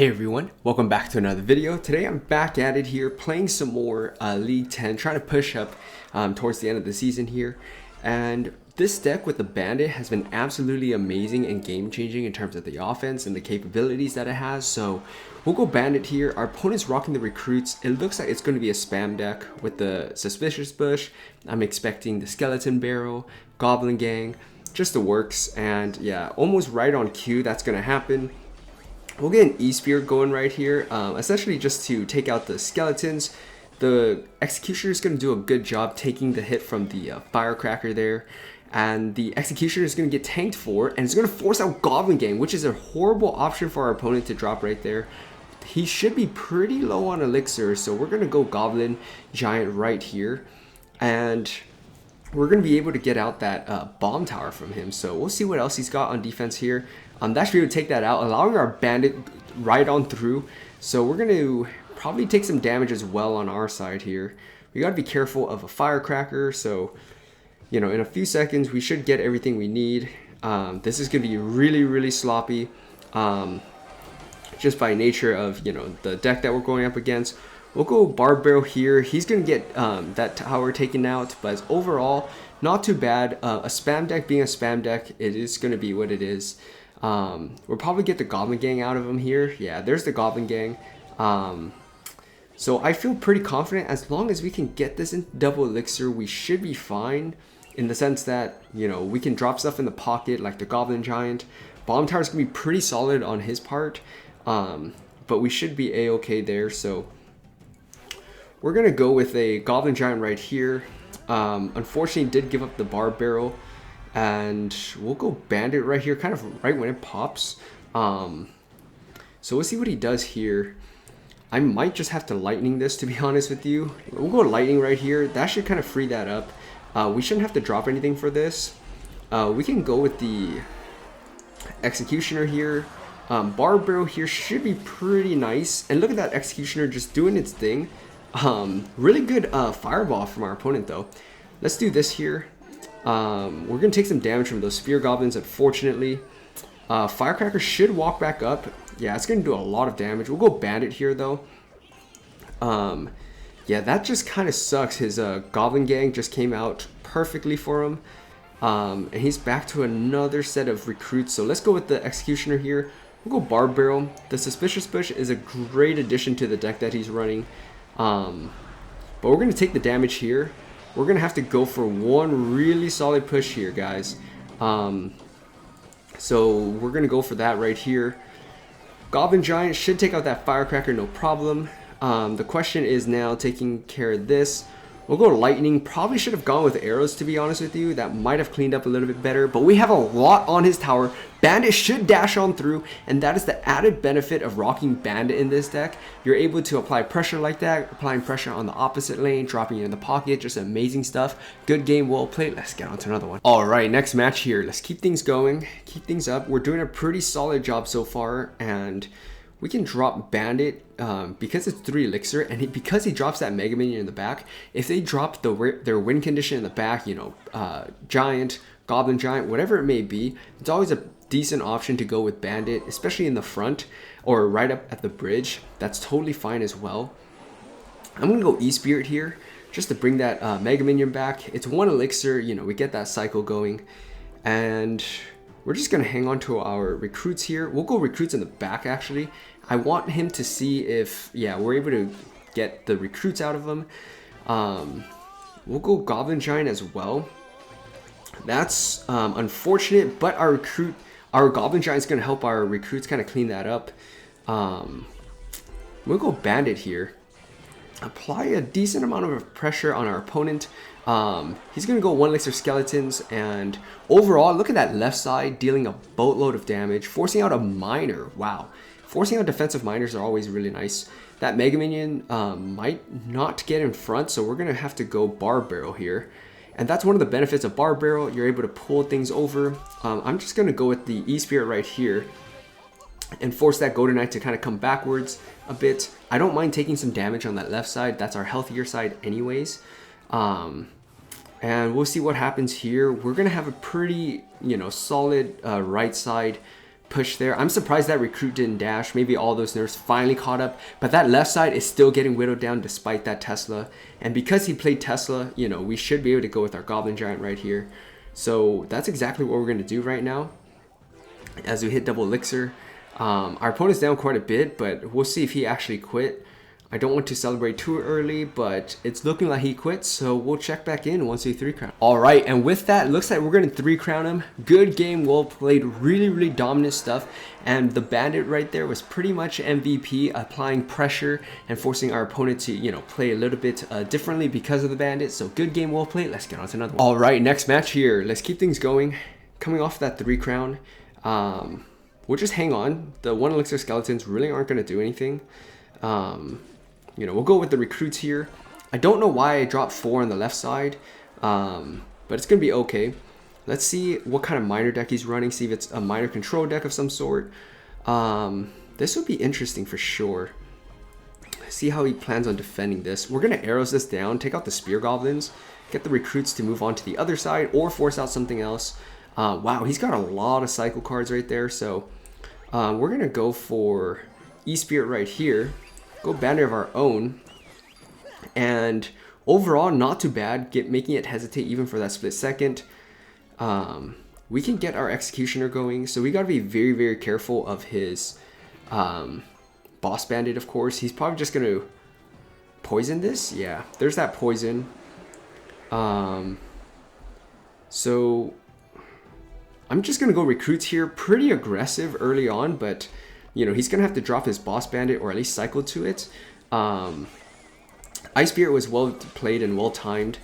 Hey everyone, welcome back to another video. Today I'm back at it here playing some more League 10, trying to push up towards the end of the season here. And this deck with the Bandit has been absolutely amazing and game-changing in terms of the offense and the capabilities that it has. So we'll go Bandit here. Our opponent's rocking the Recruits. It looks like it's going to be a spam deck with the Suspicious Bush. I'm expecting the Skeleton Barrel, Goblin Gang, just the works. And yeah, almost right on cue that's going to happen. We'll get an E-Spear going right here, essentially just to take out the skeletons. The Executioner is going to do a good job taking the hit from the Firecracker there. And the Executioner is going to get tanked for, and it's going to force out Goblin Gang, which is a horrible option for our opponent to drop right there. He should be pretty low on Elixir, so we're going to go Goblin Giant right here. And we're going to be able to get out that bomb tower from him. So we'll see what else he's got on defense here. That should be able to take that out, allowing our Bandit right on through. So we're going to probably take some damage as well on our side here. We got to be careful of a Firecracker. So, you know, in a few seconds, we should get everything we need. This is going to be really, really sloppy. Just by nature of, you know, the deck that we're going up against. We'll go Barb Barrel here. He's going to get that tower taken out, but overall, not too bad. A spam deck being a spam deck, it is going to be what it is. We'll probably get the Goblin Gang out of him here. Yeah, there's the Goblin Gang. So I feel pretty confident as long as we can get this in double elixir, we should be fine. In the sense that, you know, we can drop stuff in the pocket like the Goblin Giant. Bomb Tower is going to be pretty solid on his part. But we should be a-okay there. So we're going to go with a Goblin Giant right here. Unfortunately, did give up the Barb Barrel. And we'll go Bandit right here, kind of right when it pops. So we'll see what he does here. I might just have to Lightning this, to be honest with you. We'll go Lightning right here. That should kind of free that up. We shouldn't have to drop anything for this. We can go with the Executioner here. Barb Barrel here should be pretty nice. And look at that Executioner just doing its thing. Really good Fireball from our opponent, though. Let's do this here. We're going to take some damage from those Spear Goblins, unfortunately. Firecracker should walk back up. Yeah, it's going to do a lot of damage. We'll go Bandit here, though. Yeah, that just kind of sucks. His Goblin Gang just came out perfectly for him. And he's back to another set of Recruits. So let's go with the Executioner here. We'll go Barb Barrel. The Suspicious Bush is a great addition to the deck that he's running. But we're going to take the damage here. We're going to have to go for one really solid push here, guys. So we're going to go for that right here. Goblin Giant should take out that Firecracker, no problem. The question is now taking care of this. We'll go Lightning. Probably should have gone with arrows, to be honest with you. That might have cleaned up a little bit better. But we have a lot on his tower. Bandit should dash on through. And that is the added benefit of rocking Bandit in this deck. You're able to apply pressure like that. Applying pressure on the opposite lane. Dropping it in the pocket. Just amazing stuff. Good game, well played. Let's get on to another one. Alright, next match here. Let's keep things going. Keep things up. We're doing a pretty solid job so far. And we can drop Bandit because it's 3 elixir, and because he drops that Mega Minion in the back. If they drop their win condition in the back, you know, Giant, Goblin Giant, whatever it may be, it's always a decent option to go with Bandit, especially in the front or right up at the bridge. That's totally fine as well. I'm going to go E-Spirit here just to bring that Mega Minion back. It's 1 elixir, you know, we get that cycle going. And we're just going to hang on to our Recruits here. We'll go Recruits in the back, actually. I want him to see if, yeah, we're able to get the Recruits out of him. We'll go Goblin Giant as well. That's unfortunate, but our Goblin Giant is going to help our Recruits kind of clean that up. We'll go Bandit here. Apply a decent amount of pressure on our opponent. He's going to go 1 elixir skeletons, and overall, look at that left side dealing a boatload of damage, forcing out a miner. Wow. Forcing out defensive miners are always really nice. That Mega Minion might not get in front, so we're going to have to go Barb Barrel here. And that's one of the benefits of Barb Barrel. You're able to pull things over. I'm just going to go with the E-Spirit right here and force that Golden Knight to kind of come backwards a bit. I don't mind taking some damage on that left side. That's our healthier side anyways. And we'll see what happens here. We're going to have a pretty, you know, solid right side push there. I'm surprised that recruit didn't dash. Maybe all those nerfs finally caught up, but that left side is still getting whittled down despite that Tesla. And because he played Tesla, you know, we should be able to go with our Goblin Giant right here. So that's exactly what we're going to do right now as we hit double elixir. Our opponent's down quite a bit, but we'll see if he actually quit. I don't want to celebrate too early, but it's looking like he quit, so we'll check back in once we 3-crown. All right, and with that, it looks like we're going to 3-crown him. Good game, well played, really dominant stuff, and the bandit right there was pretty much MVP, applying pressure and forcing our opponent to, you know, play a little bit differently because of the bandit. So good game, well played. Let's get on to another one. All right, next match here. Let's keep things going. Coming off that 3-crown, we'll just hang on. The 1 elixir skeletons really aren't going to do anything. You know, we'll go with the recruits here. I don't know why I dropped 4 on the left side, but it's going to be okay. Let's see what kind of miner deck he's running, see if it's a miner control deck of some sort. This would be interesting for sure. See how he plans on defending this. We're going to arrows this down, take out the spear goblins, get the recruits to move on to the other side, or force out something else. Wow, he's got a lot of cycle cards right there, so we're going to go for E-Spirit right here. Go banner of our own, and overall not too bad, making it hesitate even for that split second. We can get our executioner going, so we got to be very careful of his boss bandit. Of course, he's probably just going to poison this. Yeah, there's that poison. So I'm just going to go recruits here, pretty aggressive early on, but you know, he's going to have to drop his boss bandit or at least cycle to it. Ice Spirit was well played and well timed.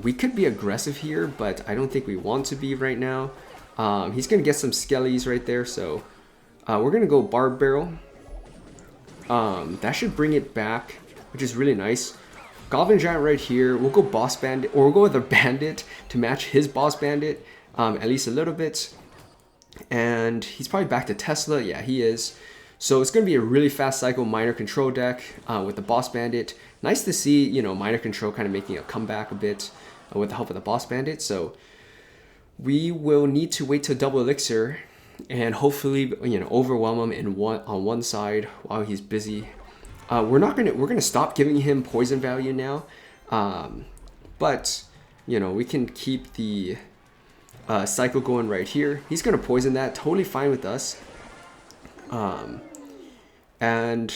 We could be aggressive here, but I don't think we want to be right now. He's going to get some skellies right there, so we're going to go Barb Barrel. That should bring it back, which is really nice. Goblin Giant right here. We'll go Boss Bandit, or we'll go with a Bandit to match his Boss Bandit, at least a little bit. And he's probably back to Tesla. Yeah, he is. So it's going to be a really fast cycle miner control deck with the boss bandit. Nice to see, you know, miner control kind of making a comeback a bit with the help of the boss bandit. So we will need to wait till double elixir and hopefully, you know, overwhelm him on one side while he's busy. We're gonna stop giving him poison value now, but you know, we can keep the cycle going right here. He's gonna poison that, totally fine with us. And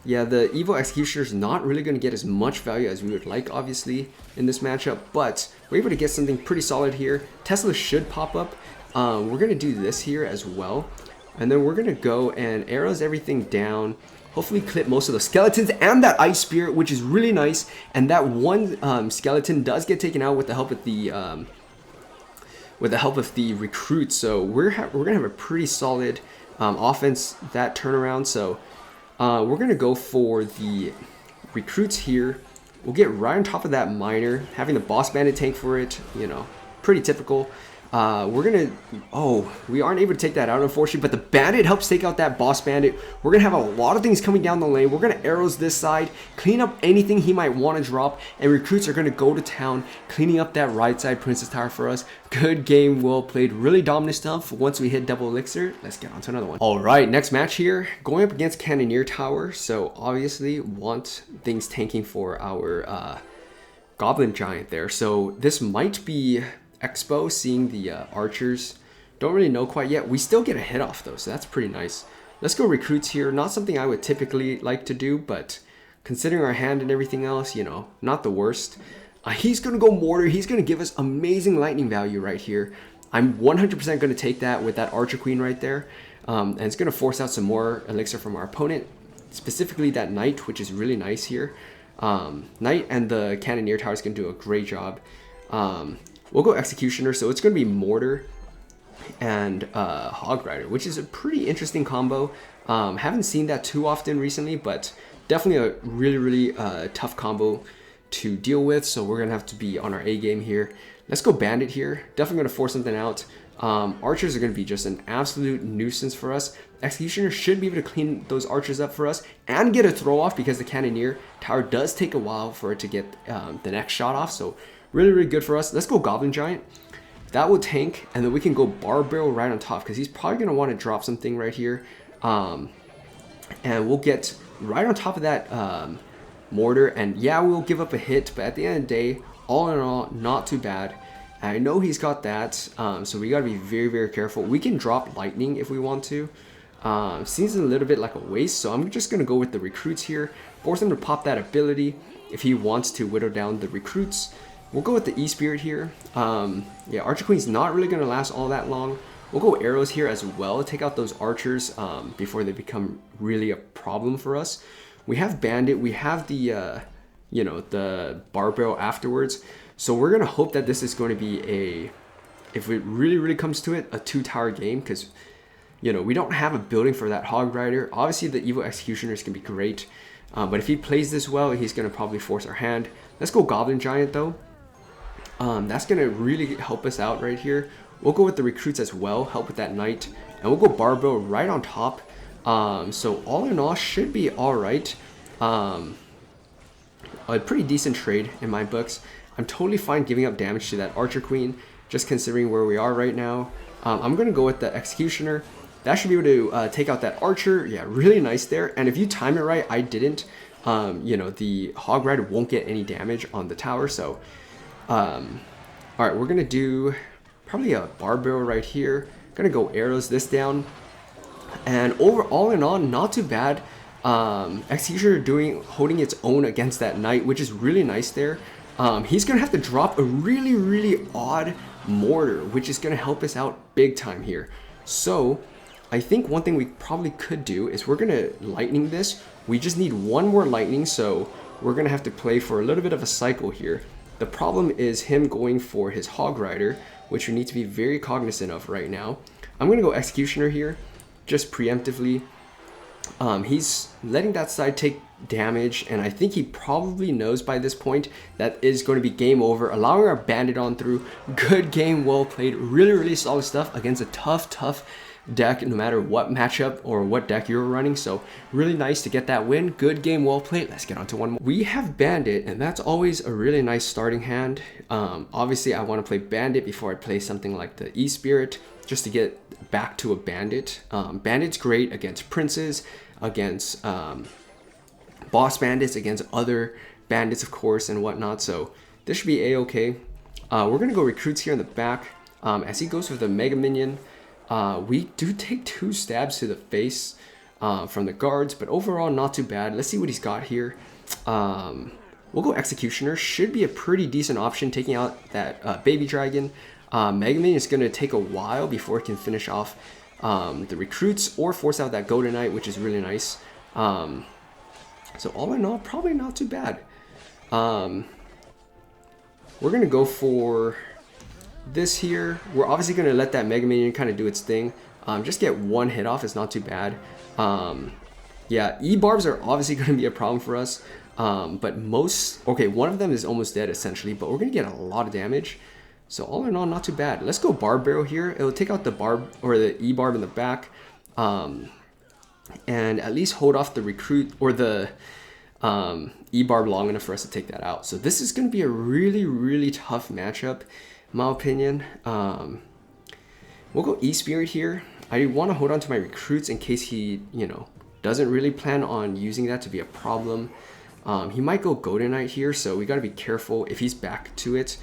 yeah, the evil executioner is not really going to get as much value as we would like, obviously, in this matchup, but we're able to get something pretty solid here. Tesla should pop up. We're going to do this here as well, and then we're going to go and arrows everything down, hopefully clip most of the skeletons and that ice spirit, which is really nice. And that one skeleton does get taken out with the help of the recruits. So we're gonna have a pretty solid offense that turnaround. So we're gonna go for the recruits here. We'll get right on top of that miner, having the boss bandit tank for it, you know, pretty typical. We aren't able to take that out, unfortunately, but the bandit helps take out that boss bandit. We're gonna have a lot of things coming down the lane. We're gonna arrows this side, clean up anything he might want to drop, and recruits are gonna go to town, cleaning up that right side princess tower for us. Good game, well played, really dominant stuff. Once we hit double elixir, let's get on to another one. All right, next match here, going up against cannoneer tower. So obviously want things tanking for our goblin giant there. So this might be Expo, seeing the archers. Don't really know quite yet. We still get a hit off though, so that's pretty nice. Let's go recruits here. Not something I would typically like to do, but considering our hand and everything else, you know, not the worst. He's gonna go mortar. He's gonna give us amazing lightning value right here. I'm 100% gonna take that with that archer queen right there, and it's gonna force out some more elixir from our opponent, specifically that knight, which is really nice here. Knight and the cannoneer tower is gonna do a great job. We'll go executioner, so it's going to be mortar and hog rider, which is a pretty interesting combo. Haven't seen that too often recently, but definitely a really tough combo to deal with. So we're gonna have to be on our A game here. Let's go bandit here. Definitely going to force something out. Archers are going to be just an absolute nuisance for us. Executioner should be able to clean those archers up for us and get a throw off, because the cannoneer tower does take a while for it to get the next shot off. So really good for us. Let's go goblin giant. that will tank, and then we can go barb barrel right on top because he's probably going to want to drop something right here. And we'll get right on top of that mortar, and yeah, we'll give up a hit, but at the end of the day, all in all, not too bad. And I know he's got that, so we got to be very, very careful. We can drop lightning if we want to. Seems a little bit like a waste, so I'm just going to go with the recruits here, force him to pop that ability if he wants to whittle down the recruits. We'll go with the E-Spirit here. Yeah, Archer Queen's not really going to last all that long. We'll go arrows here as well, take out those archers before they become really a problem for us. We have Bandit, we have the, you know, the Barbell afterwards. So we're going to hope that this is going to be a, if it really, really comes to it, a 2-tower game, because, you know, we don't have a building for that Hog Rider. Obviously, the Evil Executioners can be great, but if he plays this well, he's going to probably force our hand. Let's go Goblin Giant, though. That's going to really help us out right here. We'll go with the recruits as well, help with that knight, and we'll go Barbell right on top. So all in all, should be all right. A pretty decent trade in my books. I'm totally fine giving up damage to that Archer Queen, just considering where we are right now. I'm going to go with the Executioner. That should be able to take out that Archer. Yeah, really nice there. And if you time it right, I didn't. You know, the Hog Rider won't get any damage on the tower. So, all right, we're going to do probably a Barbell right here. Going to go arrows this down. And all in all, not too bad. Executioner holding its own against that knight, which is really nice there. He's going to have to drop a really, really odd mortar, which is going to help us out big time here. So I think one thing we probably could do is we're going to lightning this. We just need one more lightning, so we're going to have to play for a little bit of a cycle here. The problem is him going for his Hog Rider, which we need to be very cognizant of right now. I'm going to go Executioner here, just preemptively. He's letting that side take damage, and I think he probably knows by this point that is going to be game over, allowing our Bandit on through. Good game, well played, really, really solid stuff against a tough deck, no matter what matchup or what deck you're running. So really nice to get that win. Good game, well played. Let's get on to one more. We have Bandit, and that's always a really nice starting hand. Obviously, I want to play Bandit before I play something like the E-Spirit, just to get back to a Bandit. Bandit's great against Princes, against Boss Bandits, against other Bandits, of course, and whatnot. So this should be a-okay. We're going to go recruits here in the back. As he goes with the Mega Minion, we do take 2 stabs to the face from the guards, but overall not too bad. Let's see what he's got here. We'll go Executioner. Should be a pretty decent option, taking out that Baby Dragon. Mega Minion is going to take a while before it can finish off the recruits or force out that Golden Knight, which is really nice. So all in all, probably not too bad. We're going to go for this here. We're obviously going to let that Mega Minion kind of do its thing. Just get 1 hit off is not too bad. Yeah, E-Barbs are obviously going to be a problem for us. But okay, one of them is almost dead essentially, but we're going to get a lot of damage. So all in all, not too bad. Let's go Barb Barrel here. It'll take out the Barb or the E-Barb in the back. And at least hold off the recruit or the E-Barb long enough for us to take that out. So this is going to be a really, really tough matchup, in my opinion. We'll go E-Spirit here. I want to hold on to my recruits in case he, you know, doesn't really plan on using that to be a problem. He might go Golden Knight here, so we got to be careful if he's back to it.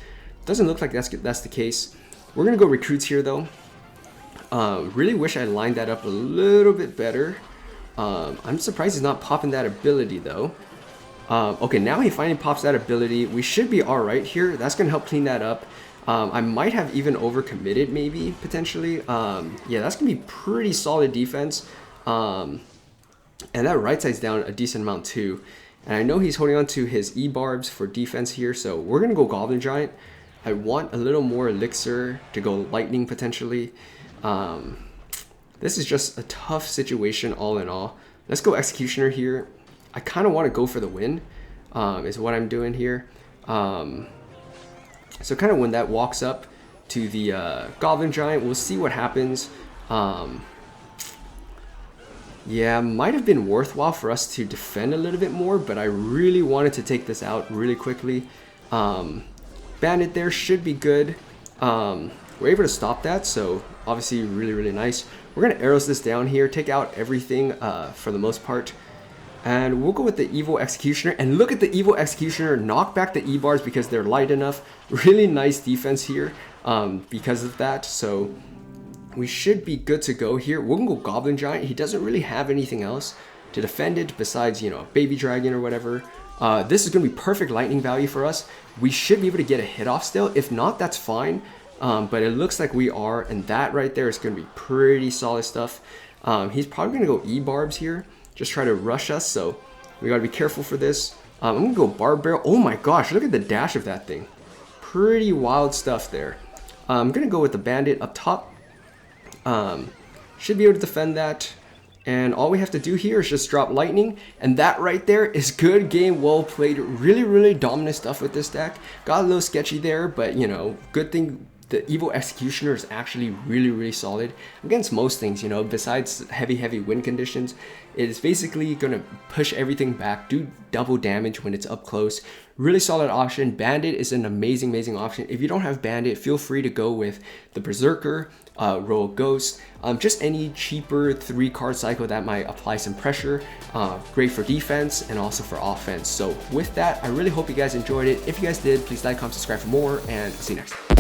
Doesn't look like that's the case. We're going to go recruits here, though. Really wish I lined that up a little bit better. I'm surprised he's not popping that ability, though. Okay, now he finally pops that ability. We should be all right here. That's going to help clean that up. I might have even overcommitted, maybe, potentially. Yeah, that's going to be pretty solid defense. And that right side's down a decent amount, too. And I know he's holding on to his E-Barbs for defense here, so we're going to go Goblin Giant. I want a little more elixir to go lightning, potentially. This is just a tough situation all in all. Let's go Executioner here. I kind of want to go for the win, is what I'm doing here. So kind of when that walks up to the Goblin Giant, we'll see what happens. Yeah, might have been worthwhile for us to defend a little bit more, but I really wanted to take this out really quickly. Bandit there should be good. we're able to stop that, so obviously really nice. We're gonna arrows this down here, take out everything for the most part, and we'll go with the Evil Executioner. And look at the Evil Executioner knock back the E-bars because they're light enough. Really nice defense here because of that, so we should be good to go here. We're gonna go Goblin Giant. He doesn't really have anything else to defend it besides, you know, Baby Dragon or whatever. This is gonna be perfect lightning value for us. We should be able to get a hit off still. If not, that's fine. But it looks like we are, and that right there is gonna be pretty solid stuff. He's probably gonna go E-barbs here, just try to rush us, so we gotta be careful for this. I'm gonna go Barb Barrel. Oh my gosh, look at the dash of that thing. Pretty wild stuff there. I'm gonna go with the Bandit up top. Should be able to defend that, and all we have to do here is just drop lightning, and that right there is good game, well played. Really dominant stuff with this deck. Got a little sketchy there, but you know, good thing the Evil Executioner is actually really solid against most things, you know, besides heavy win conditions. It is basically gonna push everything back, do double damage when it's up close. Really solid option. Bandit is an amazing option. If you don't have Bandit, feel free to go with the Berserker, Royal Ghost, just any cheaper 3-card cycle that might apply some pressure. Great for defense and also for offense. So with that, I really hope you guys enjoyed it. If you guys did, please like, comment, subscribe for more, and see you next time.